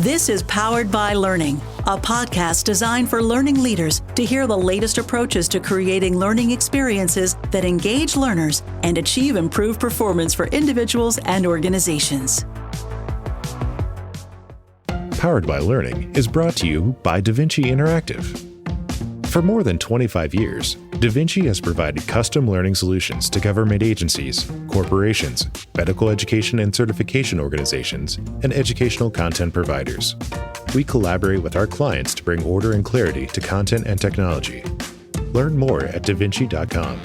This is Powered by Learning, a podcast designed for learning leaders to hear the latest approaches to creating learning experiences that engage learners and achieve improved performance for individuals and organizations. Powered by Learning is brought to you by DaVinci Interactive. For more than 25 years, DaVinci has provided custom learning solutions to government agencies, corporations, medical education and certification organizations, and educational content providers. We collaborate with our clients to bring order and clarity to content and technology. Learn more at davinci.com.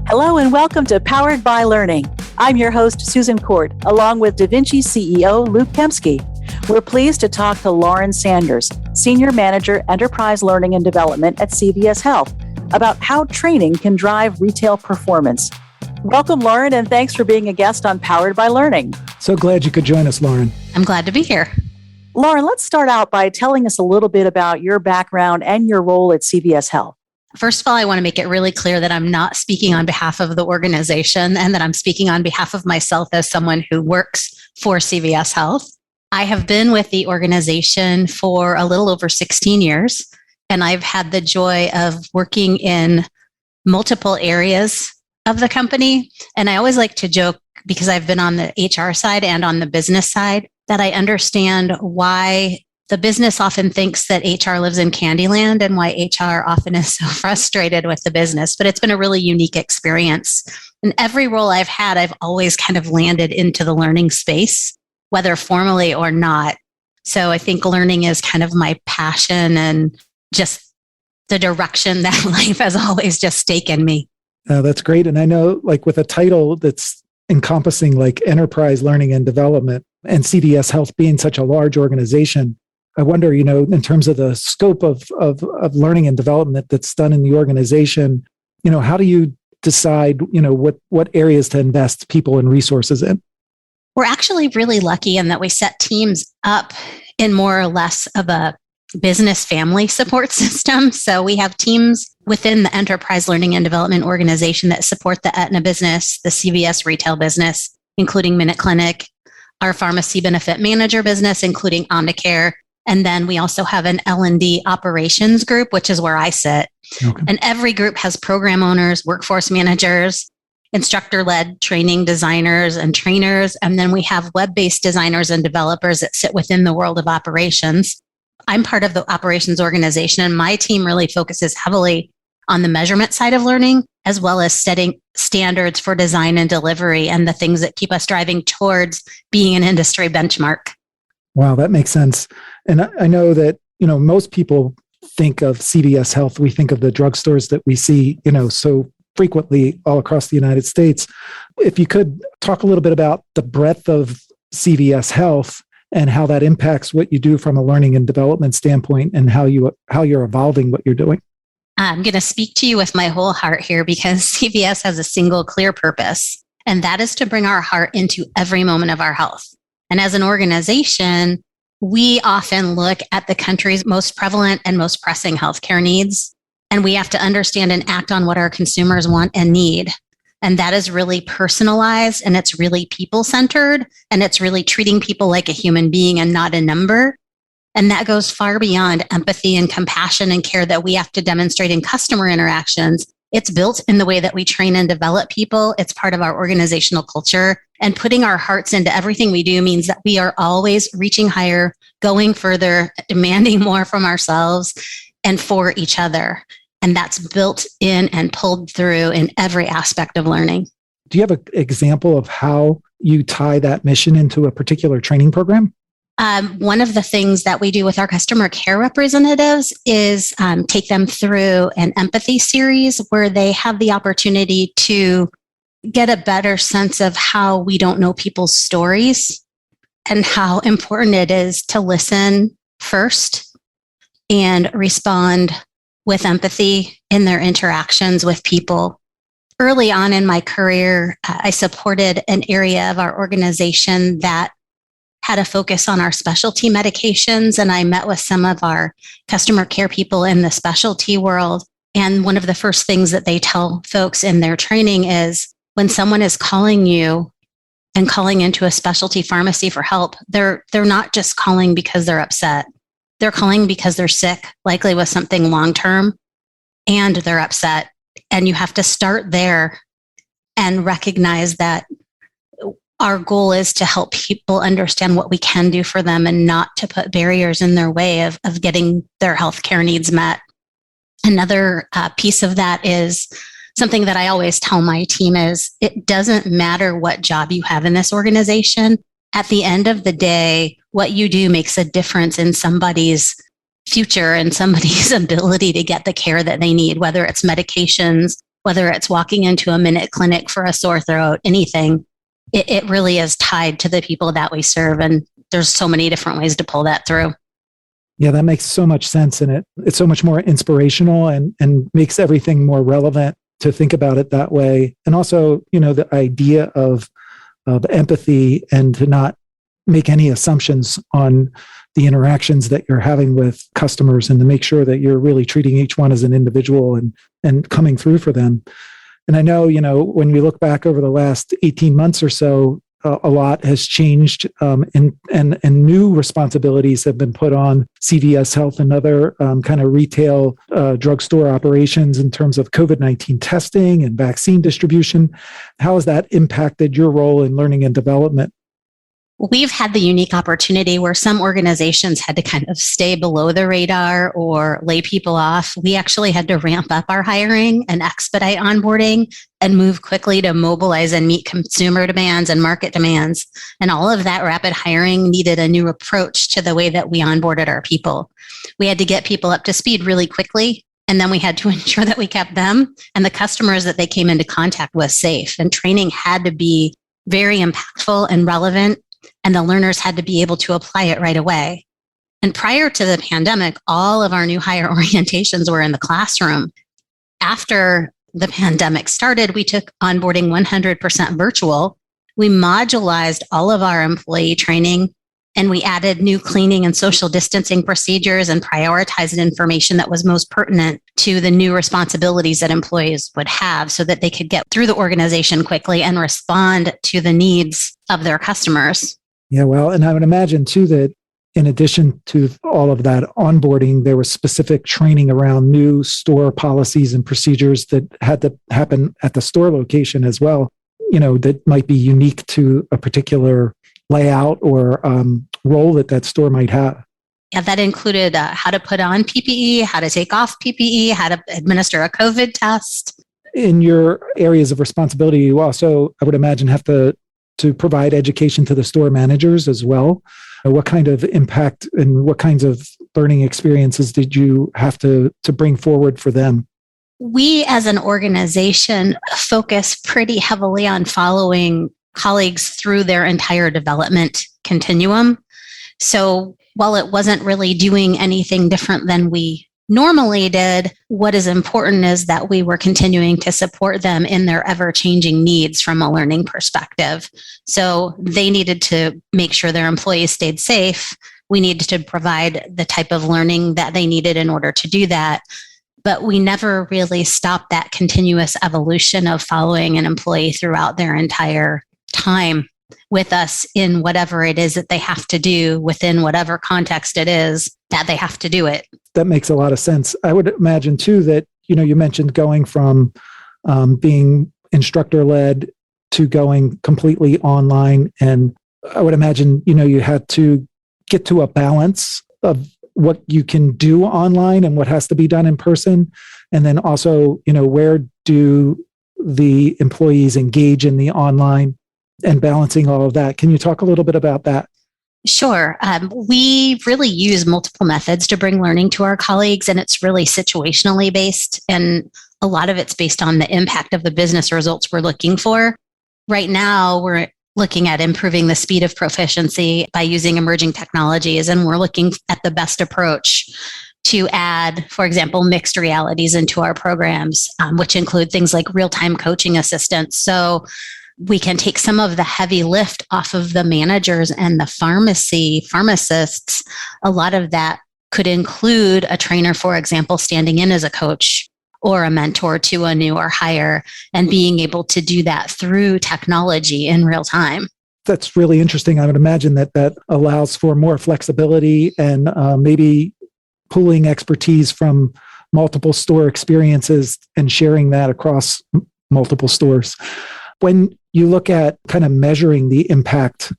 Hello and welcome to Powered by Learning. I'm your host, Susan Court, along with DaVinci CEO Luke Kempsky. We're pleased to talk to Loren Sanders, Senior Manager, Enterprise Learning and Development at CVS Health, about how training can drive retail performance. Welcome, Loren, and thanks for being a guest on Powered by Learning. So glad you could join us, Loren. I'm glad to be here. Loren, let's start out by telling us a little bit about your background and your role at CVS Health. First of all, I want to make it really clear that I'm not speaking on behalf of the organization and that I'm speaking on behalf of myself as someone who works for CVS Health. I have been with the organization for a little over 16 years, and I've had the joy of working in multiple areas of the company. And I always like to joke, because I've been on the HR side and on the business side, that I understand why the business often thinks that HR lives in Candyland and why HR often is so frustrated with the business. But it's been a really unique experience. In every role I've had, I've always kind of landed into the learning space, whether formally or not. So I think learning is kind of my passion and just the direction that life has always just taken me. That's great. And I know, like, with a title that's encompassing like enterprise learning and development, and CVS Health being such a large organization, I wonder, in terms of the scope of learning and development that's done in the organization, how do you decide, what areas to invest people and resources in? We're actually really lucky in that we set teams up in more or less of a business family support system. So we have teams within the enterprise learning and development organization that support the Aetna business, the CVS retail business, including Minute Clinic, our pharmacy benefit manager business, including Omnicare. And then we also have an L&D operations group, which is where I sit. Okay. And every group has program owners, workforce managers, instructor-led training designers and trainers. And then we have web-based designers and developers that sit within the world of operations. I'm part of the operations organization, and my team really focuses heavily on the measurement side of learning, as well as setting standards for design and delivery and the things that keep us driving towards being an industry benchmark. Wow, that makes sense. And I know that, most people think of CVS Health. We think of the drugstores that we see, so frequently all across the United States. If you could talk a little bit about the breadth of CVS Health and how that impacts what you do from a learning and development standpoint, and how you're evolving what you're doing. I'm going to speak to you with my whole heart here, because CVS has a single clear purpose, and that is to bring our heart into every moment of our health. And as an organization, we often look at the country's most prevalent and most pressing healthcare needs, and we have to understand and act on what our consumers want and need. And that is really personalized, and it's really people-centered, and it's really treating people like a human being and not a number. And that goes far beyond empathy and compassion and care that we have to demonstrate in customer interactions. It's built in the way that we train and develop people. It's part of our organizational culture. And putting our hearts into everything we do means that we are always reaching higher, going further, demanding more from ourselves and for each other. And that's built in and pulled through in every aspect of learning. Do you have an example of how you tie that mission into a particular training program? One of the things that we do with our customer care representatives is take them through an empathy series where they have the opportunity to get a better sense of how we don't know people's stories and how important it is to listen first and respond with empathy in their interactions with people. Early on in my career, I supported an area of our organization that had a focus on our specialty medications, and I met with some of our customer care people in the specialty world. And one of the first things that they tell folks in their training is, when someone is calling you and calling into a specialty pharmacy for help, they're not just calling because they're upset. They're calling because they're sick, likely with something long-term, and they're upset. And you have to start there and recognize that our goal is to help people understand what we can do for them and not to put barriers in their way of getting their healthcare needs met. Another piece of that is something that I always tell my team is it doesn't matter what job you have in this organization. At the end of the day, what you do makes a difference in somebody's future and somebody's ability to get the care that they need, whether it's medications, whether it's walking into a minute clinic for a sore throat, anything. It really is tied to the people that we serve. And there's so many different ways to pull that through. Yeah, that makes so much sense. And it's so much more inspirational and makes everything more relevant to think about it that way. And also, the idea of empathy and to not make any assumptions on the interactions that you're having with customers and to make sure that you're really treating each one as an individual and coming through for them. And I know, when we look back over the last 18 months or so, a lot has changed and new responsibilities have been put on CVS Health and other kind of retail drugstore operations in terms of COVID-19 testing and vaccine distribution. How has that impacted your role in learning and development? We've had the unique opportunity where some organizations had to kind of stay below the radar or lay people off. We actually had to ramp up our hiring and expedite onboarding and move quickly to mobilize and meet consumer demands and market demands. And all of that rapid hiring needed a new approach to the way that we onboarded our people. We had to get people up to speed really quickly. And then we had to ensure that we kept them and the customers that they came into contact with safe. And training had to be very impactful and relevant. And the learners had to be able to apply it right away. And prior to the pandemic, all of our new hire orientations were in the classroom. After the pandemic started, we took onboarding 100% virtual. We modularized all of our employee training, and we added new cleaning and social distancing procedures and prioritized information that was most pertinent to the new responsibilities that employees would have so that they could get through the organization quickly and respond to the needs of their customers. Yeah, well, and I would imagine too that in addition to all of that onboarding, there was specific training around new store policies and procedures that had to happen at the store location as well, that might be unique to a particular layout or role that store might have. Yeah, that included how to put on PPE, how to take off PPE, how to administer a COVID test. In your areas of responsibility, you also, I would imagine, have to provide education to the store managers as well. What kind of impact and what kinds of learning experiences did you have to bring forward for them? We as an organization focus pretty heavily on following colleagues through their entire development continuum. So while it wasn't really doing anything different than we normally did, what is important is that we were continuing to support them in their ever-changing needs from a learning perspective. So they needed to make sure their employees stayed safe. We needed to provide the type of learning that they needed in order to do that. But we never really stopped that continuous evolution of following an employee throughout their entire time with us in whatever it is that they have to do within whatever context it is that they have to do it. That makes a lot of sense. I would imagine too that, you mentioned going from being instructor-led to going completely online. And I would imagine, you had to get to a balance of what you can do online and what has to be done in person. And then also, where do the employees engage in the online and balancing all of that. Can you talk a little bit about that? Sure. We really use multiple methods to bring learning to our colleagues, and it's really situationally based. And a lot of it's based on the impact of the business results we're looking for. Right now, we're looking at improving the speed of proficiency by using emerging technologies, and we're looking at the best approach to add, for example, mixed realities into our programs, which include things like real-time coaching assistance. So we can take some of the heavy lift off of the managers and the pharmacists. A lot of that could include a trainer, for example, standing in as a coach or a mentor to a newer hire and being able to do that through technology in real time. That's really interesting. I would imagine that allows for more flexibility and maybe pooling expertise from multiple store experiences and sharing that across multiple stores. When you look at kind of measuring the impact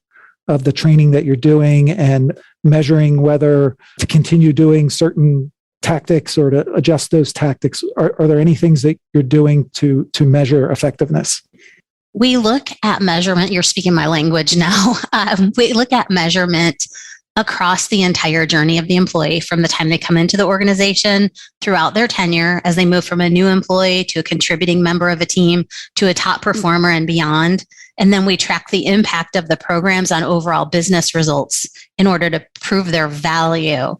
of the training that you're doing and measuring whether to continue doing certain tactics or to adjust those tactics, are there any things that you're doing to measure effectiveness? We look at measurement. You're speaking my language now. We look at measurement across the entire journey of the employee from the time they come into the organization throughout their tenure as they move from a new employee to a contributing member of a team to a top performer and beyond. And then we track the impact of the programs on overall business results in order to prove their value.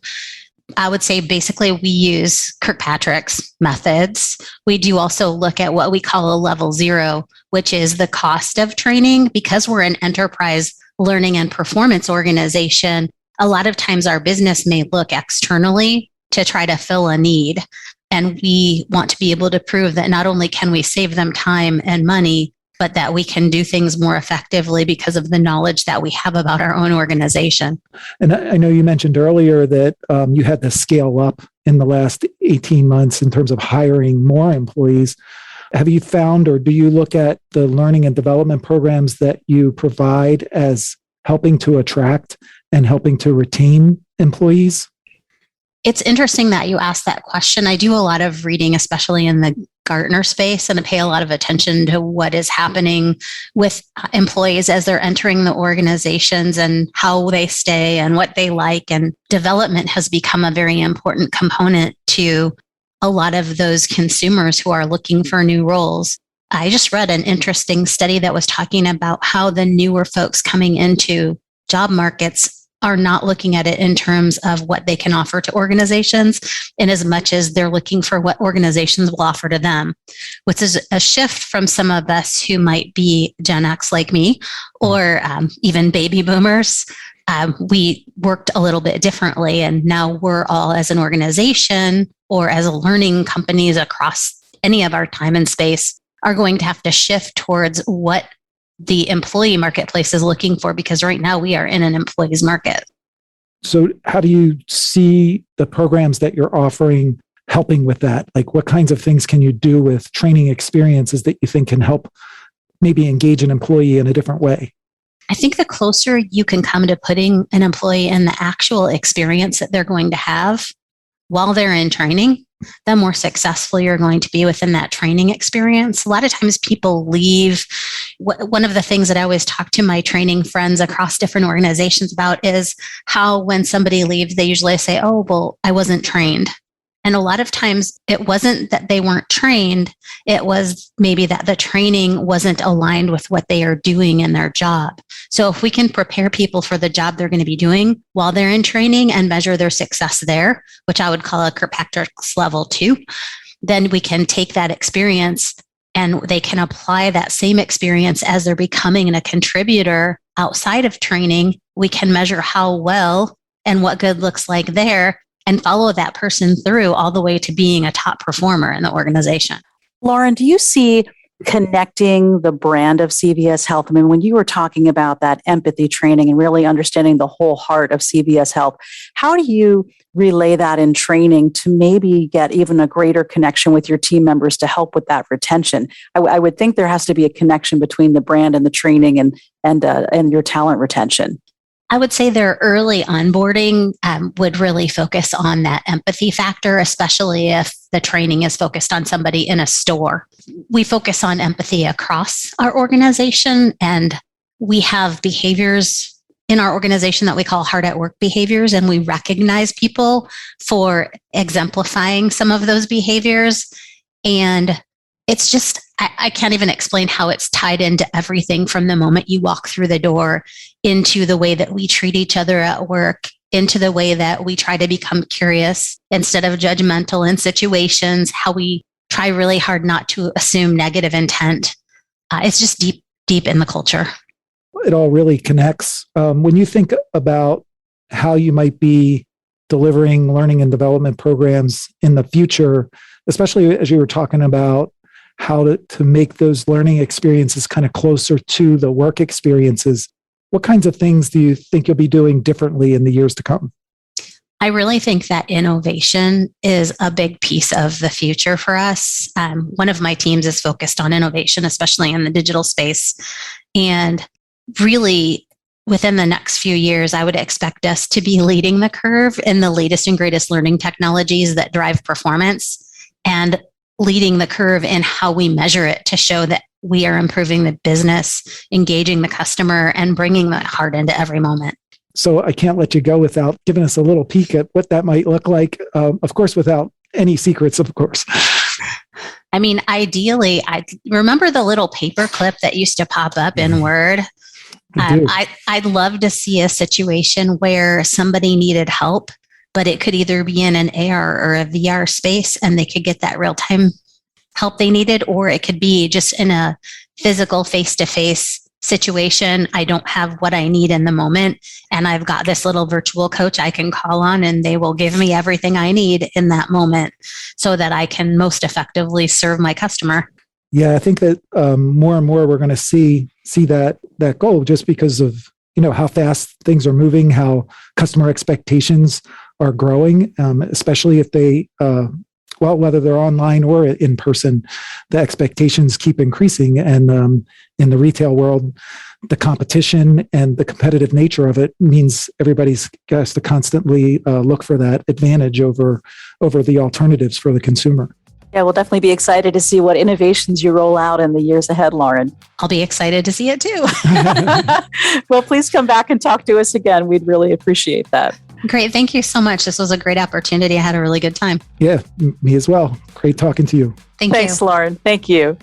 I would say basically we use Kirkpatrick's methods. We do also look at what we call a level zero, which is the cost of training. Because we're an enterprise learning and performance organization, a lot of times our business may look externally to try to fill a need. And we want to be able to prove that not only can we save them time and money, but that we can do things more effectively because of the knowledge that we have about our own organization. And I know you mentioned earlier that you had to scale up in the last 18 months in terms of hiring more employees. Have you found, or do you look at the learning and development programs that you provide as helping to attract and helping to retain employees? It's interesting that you asked that question. I do a lot of reading, especially in the Gartner space, and I pay a lot of attention to what is happening with employees as they're entering the organizations and how they stay and what they like. And development has become a very important component to a lot of those consumers who are looking for new roles. I just read an interesting study that was talking about how the newer folks coming into job markets are not looking at it in terms of what they can offer to organizations in as much as they're looking for what organizations will offer to them, which is a shift from some of us who might be Gen X like me or even baby boomers. We worked a little bit differently, and now we're all as an organization or as a learning companies across any of our time and space are going to have to shift towards what the employee marketplace is looking for, because right now we are in an employee's market. So how do you see the programs that you're offering helping with that? Like what kinds of things can you do with training experiences that you think can help maybe engage an employee in a different way? I think the closer you can come to putting an employee in the actual experience that they're going to have while they're in training, the more successful you're going to be within that training experience. A lot of times people leave. One of the things that I always talk to my training friends across different organizations about is how when somebody leaves, they usually say, oh, well, I wasn't trained. And a lot of times it wasn't that they weren't trained. It was maybe that the training wasn't aligned with what they are doing in their job. So if we can prepare people for the job they're going to be doing while they're in training and measure their success there, which I would call a Kirkpatrick's level 2, then we can take that experience and they can apply that same experience as they're becoming a contributor outside of training. We can measure how well and what good looks like there and follow that person through all the way to being a top performer in the organization. Loren, do you see connecting the brand of CVS Health? I mean, when you were talking about that empathy training and really understanding the whole heart of CVS Health, how do you relay that in training to maybe get even a greater connection with your team members to help with that retention? I would think there has to be a connection between the brand and the training and your talent retention. I would say their early onboarding would really focus on that empathy factor, especially if the training is focused on somebody in a store. We focus on empathy across our organization, and we have behaviors in our organization that we call hard at work behaviors, and we recognize people for exemplifying some of those behaviors. And it's just, I can't even explain how it's tied into everything from the moment you walk through the door into the way that we treat each other at work, into the way that we try to become curious instead of judgmental in situations, how we try really hard not to assume negative intent. It's just deep in the culture. It all really connects. When you think about how you might be delivering learning and development programs in the future, especially as you were talking about how to make those learning experiences kind of closer to the work experiences, What kinds of things do you think you'll be doing differently in the years to come? I really think that innovation is a big piece of the future for us. One of my teams is focused on innovation, especially in the digital space. And really, within the next few years, I would expect us to be leading the curve in the latest and greatest learning technologies that drive performance, and leading the curve in how we measure it to show that we are improving the business, engaging the customer, and bringing the heart into every moment. So I can't let you go without giving us a little peek at what that might look like. Of course, without any secrets, of course. I mean, ideally, I remember the little paper clip that used to pop up in Word. I'd love to see a situation where somebody needed help, but it could either be in an AR or a VR space and they could get that real-time help they needed, or it could be just in a physical face-to-face situation. I don't have what I need in the moment, and I've got this little virtual coach I can call on, and they will give me everything I need in that moment so that I can most effectively serve my customer. Yeah, I think that more and more we're going to see that goal, just because of how fast things are moving, how customer expectations are growing, especially if they whether they're online or in person, the expectations keep increasing. And in the retail world, the competition and the competitive nature of it means everybody's got to constantly look for that advantage over the alternatives for the consumer. Yeah, we'll definitely be excited to see what innovations you roll out in the years ahead, Loren. I'll be excited to see it too. Well, please come back and talk to us again. We'd really appreciate that. Great. Thank you so much. This was a great opportunity. I had a really good time. Yeah, me as well. Great talking to you. Thanks, Loren. Thank you.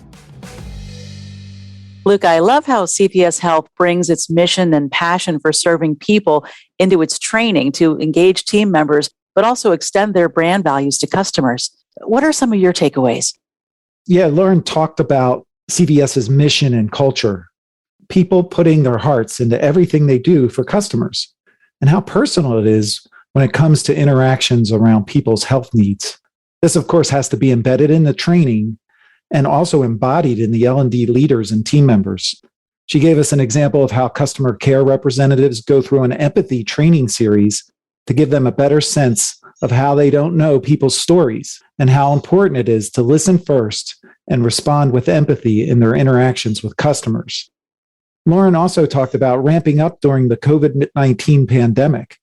Luke, I love how CVS Health brings its mission and passion for serving people into its training to engage team members, but also extend their brand values to customers. What are some of your takeaways? Yeah, Loren talked about CVS's mission and culture, people putting their hearts into everything they do for customers, and how personal it is when it comes to interactions around people's health needs. This, of course, has to be embedded in the training and also embodied in the L&D leaders and team members. She gave us an example of how customer care representatives go through an empathy training series to give them a better sense of how they don't know people's stories and how important it is to listen first and respond with empathy in their interactions with customers. Loren also talked about ramping up during the COVID-19 pandemic.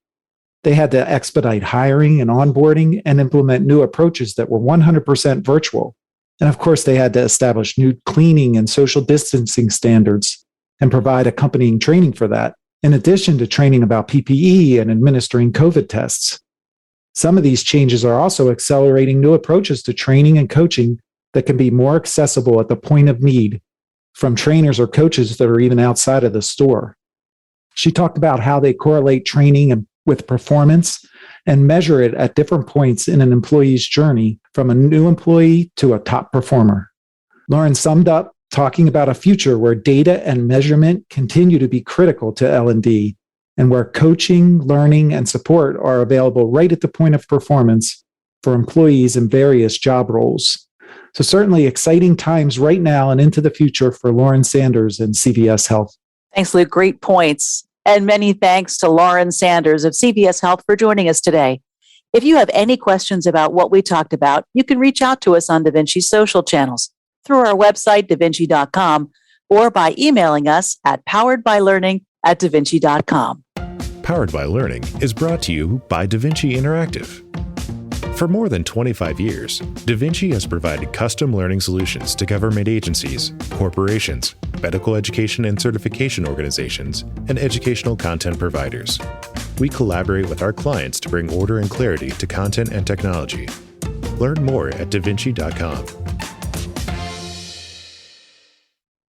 They had to expedite hiring and onboarding and implement new approaches that were 100% virtual. And of course, they had to establish new cleaning and social distancing standards and provide accompanying training for that, in addition to training about PPE and administering COVID tests. Some of these changes are also accelerating new approaches to training and coaching that can be more accessible at the point of need from trainers or coaches that are even outside of the store. She talked about how they correlate training with performance and measure it at different points in an employee's journey, from a new employee to a top performer. Loren summed up talking about a future where data and measurement continue to be critical to L&D, and where coaching, learning, and support are available right at the point of performance for employees in various job roles. So certainly exciting times right now and into the future for Loren Sanders and CVS Health. Thanks, Luke. Great points. And many thanks to Loren Sanders of CVS Health for joining us today. If you have any questions about what we talked about, you can reach out to us on DaVinci's social channels, through our website, davinci.com, or by emailing us at poweredbylearning@davinci.com. Powered by Learning is brought to you by DaVinci Interactive. For more than 25 years, DaVinci has provided custom learning solutions to government agencies, corporations, medical education and certification organizations, and educational content providers. We collaborate with our clients to bring order and clarity to content and technology. Learn more at davinci.com.